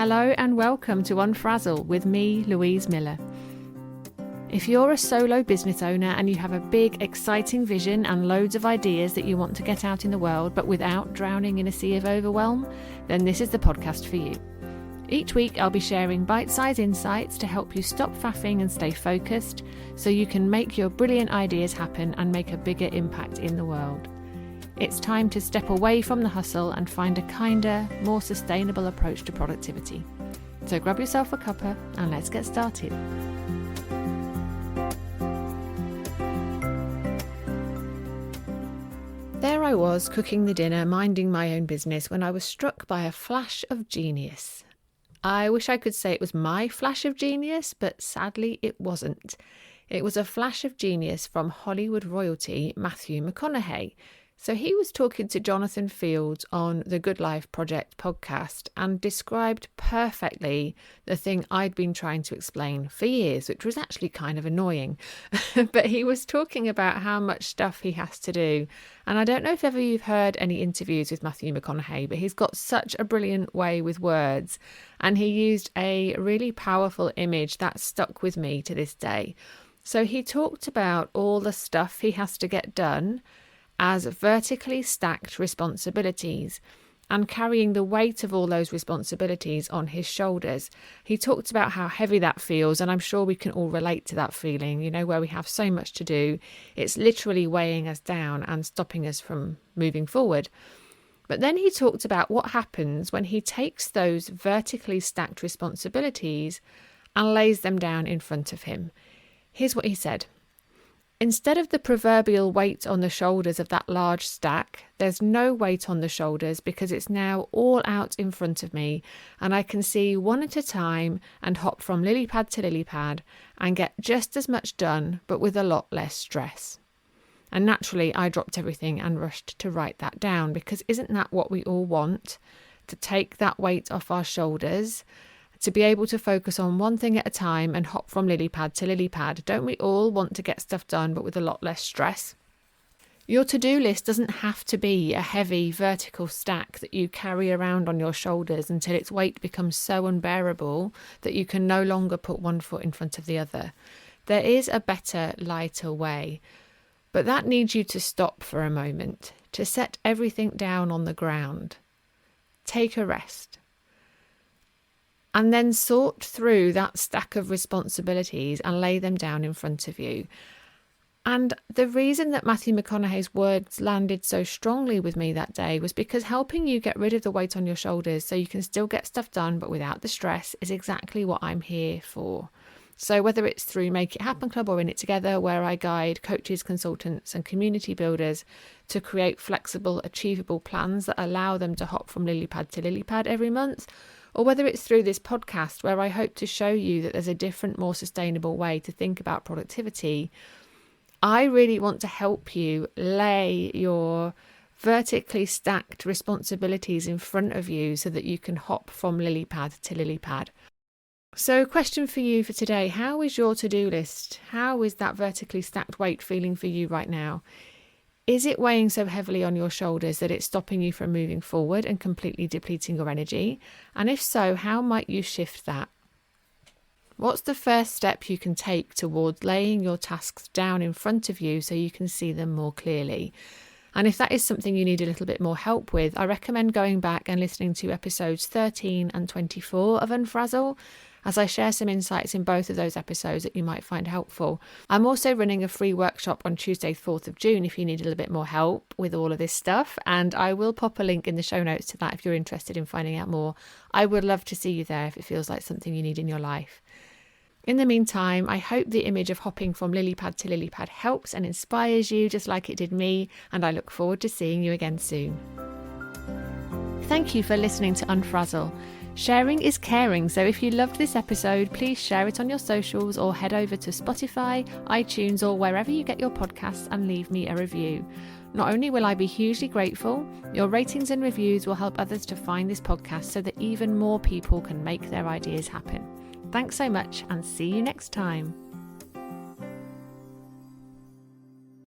Hello and welcome to Unfrazzle with me, Louise Miller. If you're a solo business owner and you have a big, exciting vision and loads of ideas that you want to get out in the world but without drowning in a sea of overwhelm, then this is the podcast for you. Each week I'll be sharing bite-sized insights to help you stop faffing and stay focused so you can make your brilliant ideas happen and make a bigger impact in the world. It's time to step away from the hustle and find a kinder, more sustainable approach to productivity. So grab yourself a cuppa and let's get started. There I was, cooking the dinner, minding my own business, when I was struck by a flash of genius. I wish I could say it was my flash of genius, but sadly it wasn't. It was a flash of genius from Hollywood royalty Matthew McConaughey. So he was talking to Jonathan Fields on the Good Life Project podcast and described perfectly the thing I'd been trying to explain for years, which was actually kind of annoying. But he was talking about how much stuff he has to do. And I don't know if ever you've heard any interviews with Matthew McConaughey, but he's got such a brilliant way with words. And he used a really powerful image that stuck with me to this day. So he talked about all the stuff he has to get done as vertically stacked responsibilities and carrying the weight of all those responsibilities on his shoulders. He talked about how heavy that feels, and I'm sure we can all relate to that feeling, you know, where we have so much to do. It's literally weighing us down and stopping us from moving forward. But then he talked about what happens when he takes those vertically stacked responsibilities and lays them down in front of him. Here's what he said. Instead of the proverbial weight on the shoulders of that large stack, there's no weight on the shoulders because it's now all out in front of me and I can see one at a time and hop from lily pad to lily pad and get just as much done but with a lot less stress. And naturally I dropped everything and rushed to write that down because isn't that what we all want? To take that weight off our shoulders, to be able to focus on one thing at a time and hop from lily pad to lily pad. Don't we all want to get stuff done but with a lot less stress? Your to-do list doesn't have to be a heavy vertical stack that you carry around on your shoulders until its weight becomes so unbearable that you can no longer put one foot in front of the other. There is a better, lighter way, but that needs you to stop for a moment, to set everything down on the ground. Take a rest. And then sort through that stack of responsibilities and lay them down in front of you. And the reason that Matthew McConaughey's words landed so strongly with me that day was because helping you get rid of the weight on your shoulders so you can still get stuff done but without the stress is exactly what I'm here for. So whether it's through Make It Happen Club or In It Together, where I guide coaches, consultants and community builders to create flexible, achievable plans that allow them to hop from lily pad to lily pad every month, or whether it's through this podcast where I hope to show you that there's a different, more sustainable way to think about productivity, I really want to help you lay your vertically stacked responsibilities in front of you so that you can hop from lily pad to lily pad. So question for you for today, how is your to-do list? How is that vertically stacked weight feeling for you right now? Is it weighing so heavily on your shoulders that it's stopping you from moving forward and completely depleting your energy? And if so, how might you shift that? What's the first step you can take towards laying your tasks down in front of you so you can see them more clearly? And if that is something you need a little bit more help with, I recommend going back and listening to episodes 13 and 24 of Unfrazzle, as I share some insights in both of those episodes that you might find helpful. I'm also running a free workshop on Tuesday, 4th of June, if you need a little bit more help with all of this stuff. And I will pop a link in the show notes to that if you're interested in finding out more. I would love to see you there if it feels like something you need in your life. In the meantime, I hope the image of hopping from lily pad to lily pad helps and inspires you just like it did me, and I look forward to seeing you again soon. Thank you for listening to Unfrazzle. Sharing is caring, so if you loved this episode, please share it on your socials or head over to Spotify, iTunes or wherever you get your podcasts and leave me a review. Not only will I be hugely grateful, your ratings and reviews will help others to find this podcast so that even more people can make their ideas happen. Thanks so much and see you next time.